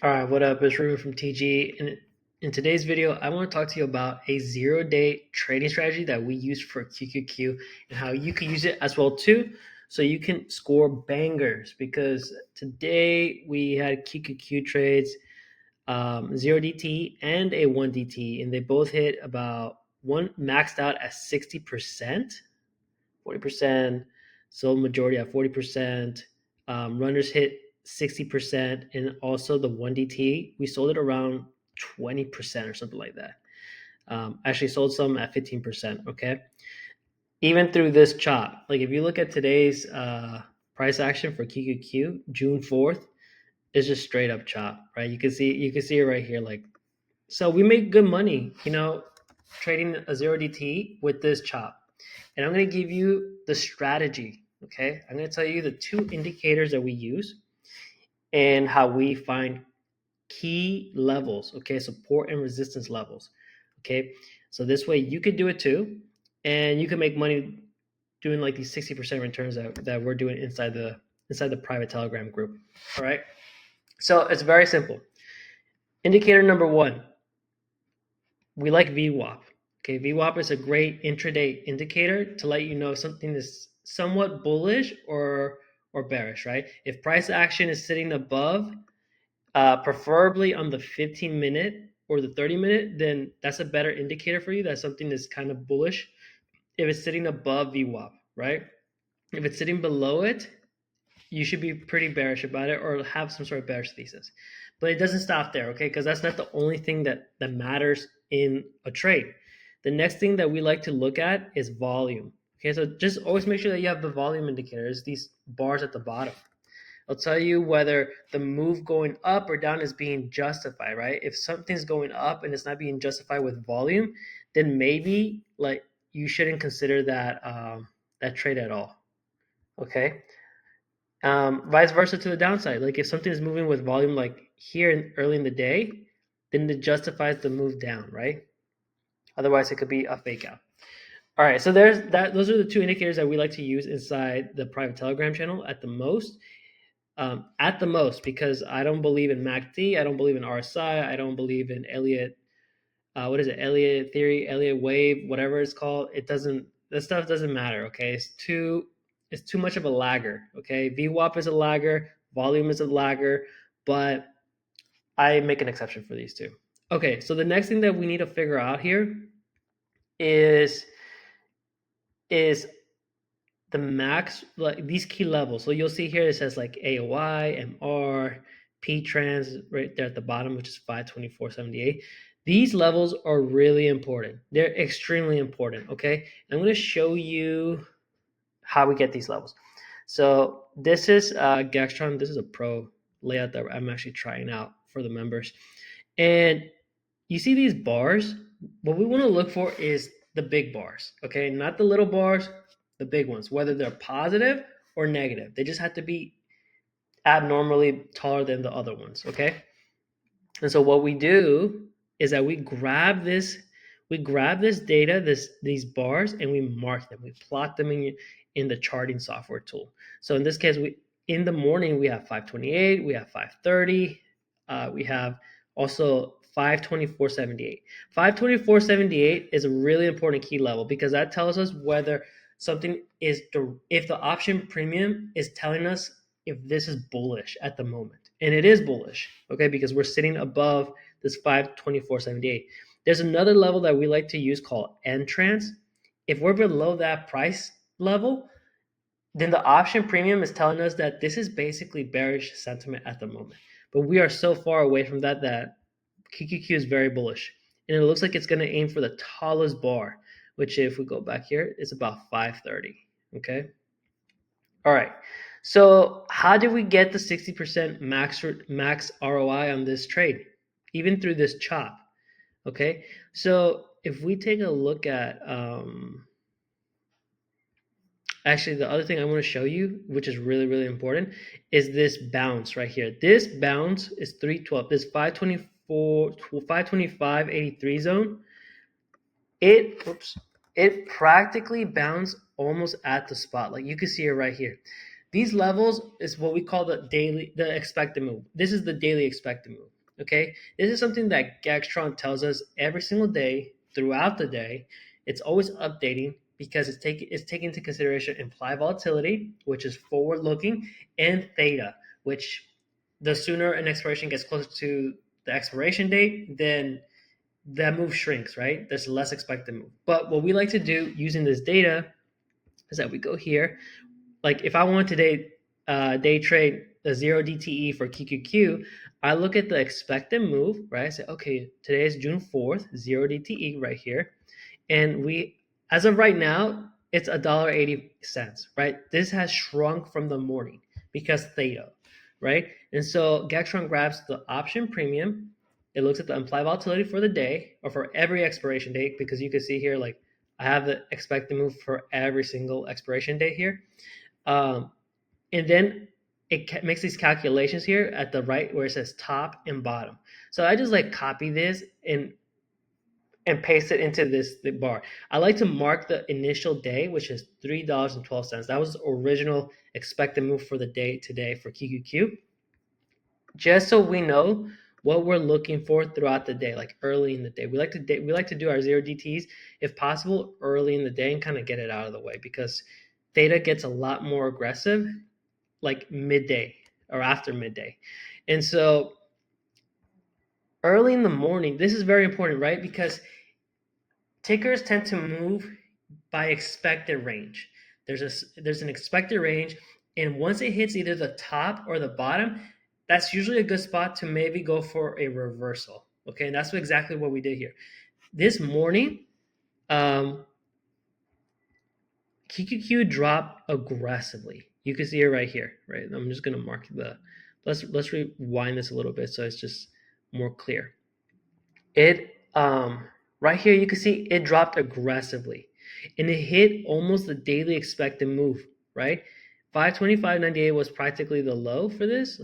All right, what up? It's Ruben from TG. And in today's video, I want to talk to you about a 0-day trading strategy that we use for QQQ and how you can use it as well too, so you can score bangers. Because today we had QQQ trades, 0 DT and a 1 DT, and they both hit about one maxed out at 60%, 40%, sold majority at 40%. Runners hit 60%, and also the 1 DT, we sold it around 20% or something like that. Actually sold some at 15%. Okay. Even through this chop, like if you look at today's price action for QQQ, June 4th, is just straight up chop, right? You can see it right here. Like, so we make good money, trading a 0 DT with this chop. And I'm going to give you the strategy. Okay. I'm going to tell you the two indicators that we use and how we find key levels. Okay. Support and resistance levels. Okay. So this way you could do it too. And you can make money doing like these 60% returns that we're doing inside the private Telegram group. All right. So it's very simple. Indicator number one, we like VWAP. Okay, VWAP is a great intraday indicator to let you know if something is somewhat bullish or bearish, right? If price action is sitting above, preferably on the 15-minute or the 30-minute, then that's a better indicator for you that something is kind of bullish. If it's sitting above VWAP, right? If it's sitting below it, you should be pretty bearish about it or have some sort of bearish thesis. But it doesn't stop there, okay? Because that's not the only thing that matters in a trade. The next thing that we like to look at is volume. Okay, so just always make sure that you have the volume indicators, these bars at the bottom. It'll tell you whether the move going up or down is being justified, right? If something's going up and it's not being justified with volume, then maybe like you shouldn't consider that trade at all. Okay. Vice versa to the downside. Like if something is moving with volume, like here early in the day, then it justifies the move down, right? Otherwise, it could be a fake out. All right, so there's that. Those are the two indicators that we like to use inside the private Telegram channel at the most. Because I don't believe in MACD, I don't believe in RSI, I don't believe in Elliott. What is it? Elliott theory, Elliott wave, whatever it's called. It doesn't. This stuff doesn't matter. Okay, it's too much of a lagger. Okay, VWAP is a lagger, volume is a lagger, but I make an exception for these two. Okay, so the next thing that we need to figure out here is the max, like these key levels. So you'll see here it says like AOI, MR, P trans right there at the bottom, which is 524.78. These levels are really important. They're extremely important. Okay, I'm going to show you how we get these levels. So this is Gextron. This is a pro layout that I'm actually trying out for the members. And you see these bars? What we want to look for is the big bars, okay? Not the little bars, the big ones, whether they're positive or negative. They just have to be abnormally taller than the other ones, okay? And so what we do is that we grab this data, these bars, and we mark them. We plot them in the charting software tool. So in this case, in the morning we have 528, we have 530, we have also 524.78. 524.78 is a really important key level because that tells us whether something is, if the option premium is telling us if this is bullish at the moment. And it is bullish, okay, because we're sitting above this 524.78. There's another level that we like to use called N-trans. If we're below that price level, then the option premium is telling us that this is basically bearish sentiment at the moment. But we are so far away from that QQQ is very bullish. And it looks like it's going to aim for the tallest bar, which if we go back here, is about 530, okay? All right. So how did we get the 60% max ROI on this trade, even through this chop? Okay. So if we take a look at, actually the other thing I want to show you, which is really, really important, is this bounce right here. This bounce is 312. This 524, 525.83 zone. It practically bounced almost at the spot. Like you can see it right here. These levels is what we call the expected move. This is the daily expected move. Okay, this is something that Gextron tells us every single day throughout the day. It's always updating because it's taking into consideration implied volatility, which is forward looking, and theta, which the sooner an expiration gets closer to the expiration date, then that move shrinks, right? There's less expected move. But what we like to do using this data is that we go here. Like if I want today day trade a zero DTE for QQQ, I look at the expected move, right? I say, okay, today is June 4th, zero DTE right here. And as of right now, it's $1.80, right? This has shrunk from the morning because theta, right? And so Gextron grabs the option premium. It looks at the implied volatility for the day or for every expiration date, because you can see here, like I have the expected move for every single expiration date here. And then it makes these calculations here at the right where it says top and bottom. So I just like copy this and paste it into the bar. I like to mark the initial day, which is $3.12. That was the original expected move for the day today for QQQ, just so we know what we're looking for throughout the day, like early in the day. We like to do our zero DTs if possible early in the day and kind of get it out of the way, because theta gets a lot more aggressive like midday or after midday. And so early in the morning, this is very important, right? Because tickers tend to move by expected range. There's an expected range, and once it hits either the top or the bottom, that's usually a good spot to maybe go for a reversal. Okay, and that's exactly what we did here. This morning, QQQ dropped aggressively. You can see it right here, right? I'm just gonna mark the. Let's rewind this a little bit so it's just more clear. It right here you can see it dropped aggressively, and it hit almost the daily expected move, right? 525.98 was practically the low for this.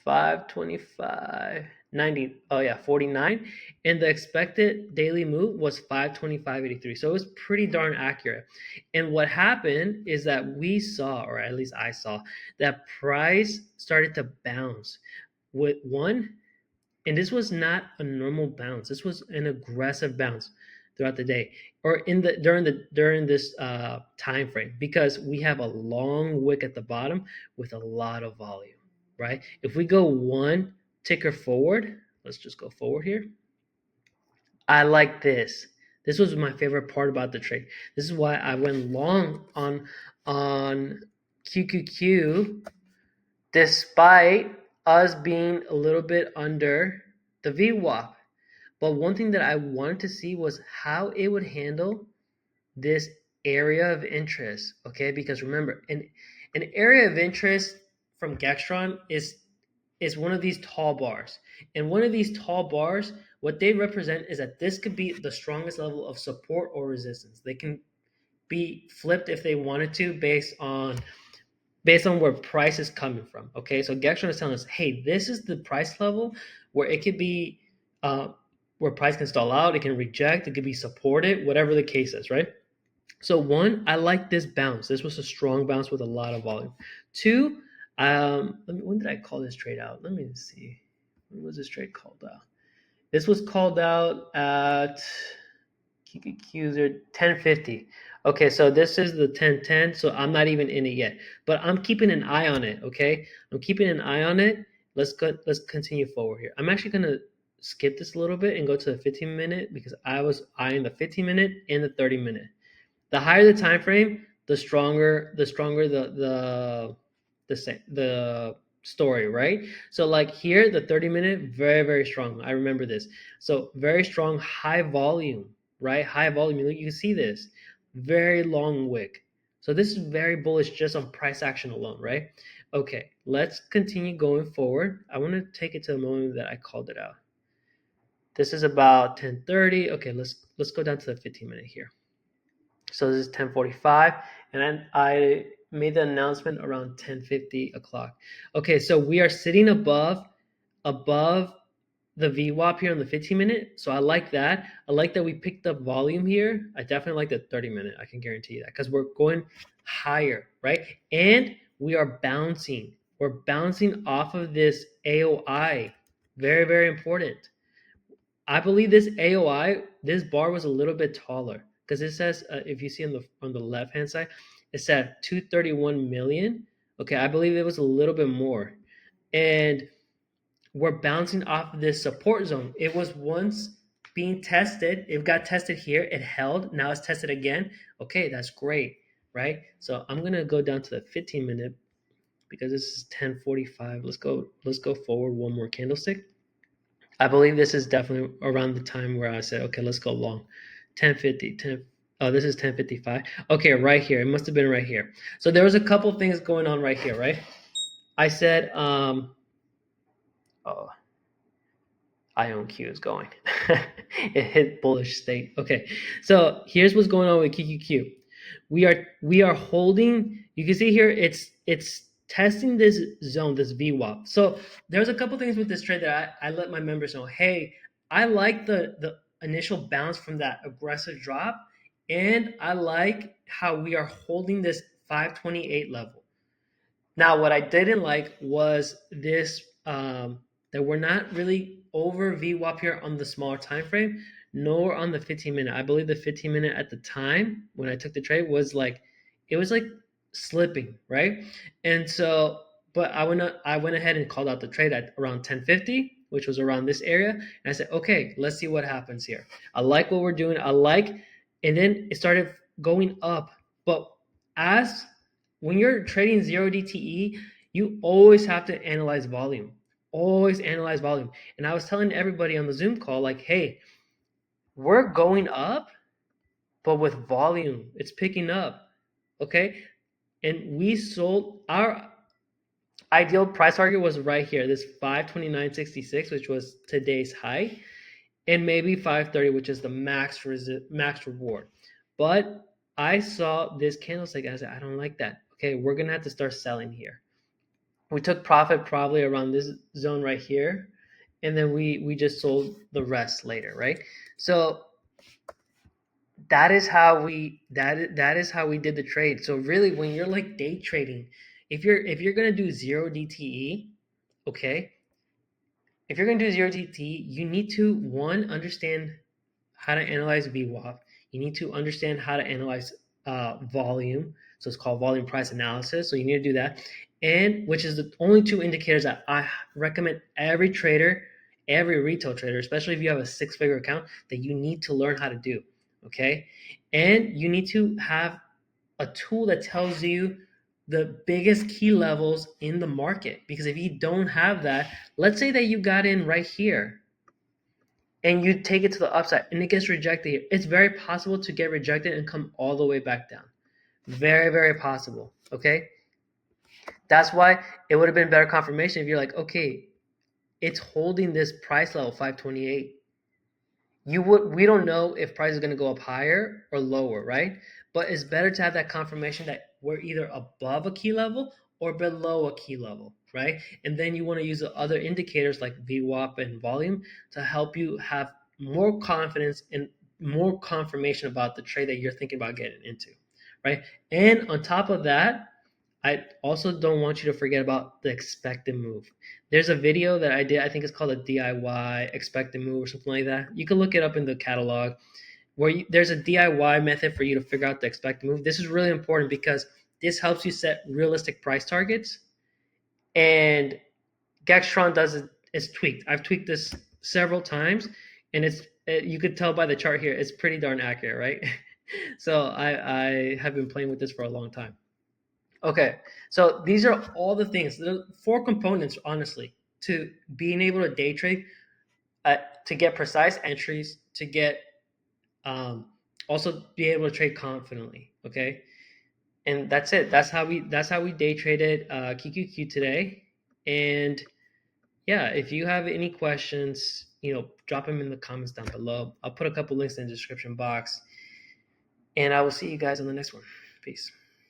525.90. Oh yeah, 49. And the expected daily move was 525.83. So it was pretty darn accurate. And what happened is that we saw, or at least I saw, that price started to bounce with one. And this was not a normal bounce. This was an aggressive bounce throughout the day, or during this time frame, because we have a long wick at the bottom with a lot of volume, right? If we go one ticker forward, let's just go forward here. I like this. This was my favorite part about the trade. This is why I went long on QQQ, despite us being a little bit under the VWAP. But one thing that I wanted to see was how it would handle this area of interest. Okay, because remember, an area of interest from Gextron is one of these tall bars. And one of these tall bars, what they represent is that this could be the strongest level of support or resistance. They can be flipped if they wanted to based on where price is coming from. Okay, so Gextron is telling us, hey, this is the price level where it could be, where price can stall out, it can reject, it could be supported, whatever the case is, right? So one, I like this bounce. This was a strong bounce with a lot of volume. Two, when did I call this trade out? Let me see. When was this trade called out? This was called out at QQQs are 1050. Okay, so this is the 1010, so I'm not even in it yet. But I'm keeping an eye on it, okay? I'm keeping an eye on it. Let's continue forward here. I'm actually gonna skip this a little bit and go to the 15-minute, because I was eyeing the 15-minute and the 30-minute. The higher the time frame, the stronger the story, right? So like here, the 30-minute, very, very strong. I remember this. So very strong, high volume, right? High volume. You can see this. Very long wick. So this is very bullish just on price action alone, right? Okay, let's continue going forward. I want to take it to the moment that I called it out. This is about 10:30. Okay, let's go down to the 15-minute here. So this is 10:45, and then I made the announcement around 10:50 o'clock. Okay, so we are sitting above the VWAP here on the 15-minute. So I like that. I like that we picked up volume here. I definitely like the 30-minute. I can guarantee you that, because we're going higher, right? And we are bouncing. We're bouncing off of this AOI. Very, very important. I believe this AOI, this bar was a little bit taller because it says, if you see on the left hand side, it said 231 million. Okay, I believe it was a little bit more, and we're bouncing off of this support zone. It was once being tested. It got tested here. It held. Now it's tested again. Okay, that's great, right? So I'm gonna go down to the 15-minute because this is 10:45. Let's go. Let's go forward one more candlestick. I believe this is definitely around the time where I said, okay, let's go long. 10:50, 10. Oh, this is 10:55. Okay, right here. It must have been right here. So there was a couple things going on right here, right? I said, oh, IonQ is going. It hit bullish state. Okay, so here's what's going on with QQQ. We are holding. You can see here it's testing this zone, this VWAP. So there's a couple things with this trade that I let my members know. Hey, I like the initial bounce from that aggressive drop, and I like how we are holding this 528 level. Now, what I didn't like was this that we're not really over VWAP here on the smaller time frame, nor on the 15-minute. I believe the 15-minute at the time when I took the trade was like it was like slipping, right? And so, but I went ahead and called out the trade at around 10:50, which was around this area, and I said, okay, let's see what happens here. I like what we're doing. And then it started going up, but as when you're trading zero DTE, you always have to analyze volume. Always analyze volume. And I was telling everybody on the Zoom call, like, hey, we're going up, but with volume. It's picking up. Okay. And we sold our ideal price target was right here, this 529.66, which was today's high, and maybe 530, which is the max reward. But I saw this candlestick. I said, I don't like that. Okay, we're gonna have to start selling here. We took profit probably around this zone right here, and then we just sold the rest later, right? So that is how we did the trade. So really, when you're like day trading, if you're gonna do zero DTE, okay, if you're gonna do zero DTE, you need to one understand how to analyze VWAP. You need to understand how to analyze volume. So it's called volume price analysis. So you need to do that. And which is the only two indicators that I recommend every trader, every retail trader, especially if you have a six-figure account, that you need to learn how to do. Okay. And you need to have a tool that tells you the biggest key levels in the market. Because if you don't have that, let's say that you got in right here and you take it to the upside and it gets rejected, it's very possible to get rejected and come all the way back down. Very, very possible. Okay. That's why it would have been better confirmation if you're like, okay, it's holding this price level 528. We don't know if price is going to go up higher or lower, right? But it's better to have that confirmation that we're either above a key level or below a key level, right? And then you want to use the other indicators like VWAP and volume to help you have more confidence and more confirmation about the trade that you're thinking about getting into, right? And on top of that, I also don't want you to forget about the expected move. There's a video that I did, I think it's called a DIY expected move or something like that. You can look it up in the catalog where there's a DIY method for you to figure out the expected move. This is really important because this helps you set realistic price targets. And Gextron does it, it's tweaked. I've tweaked this several times, and you could tell by the chart here, it's pretty darn accurate, right? So I have been playing with this for a long time. Okay, so these are all the things. There are four components, honestly, to being able to day trade, to get precise entries, to get also be able to trade confidently. Okay, and that's it. That's how we day traded QQQ today. And yeah, if you have any questions, drop them in the comments down below. I'll put a couple links in the description box, and I will see you guys on the next one. Peace.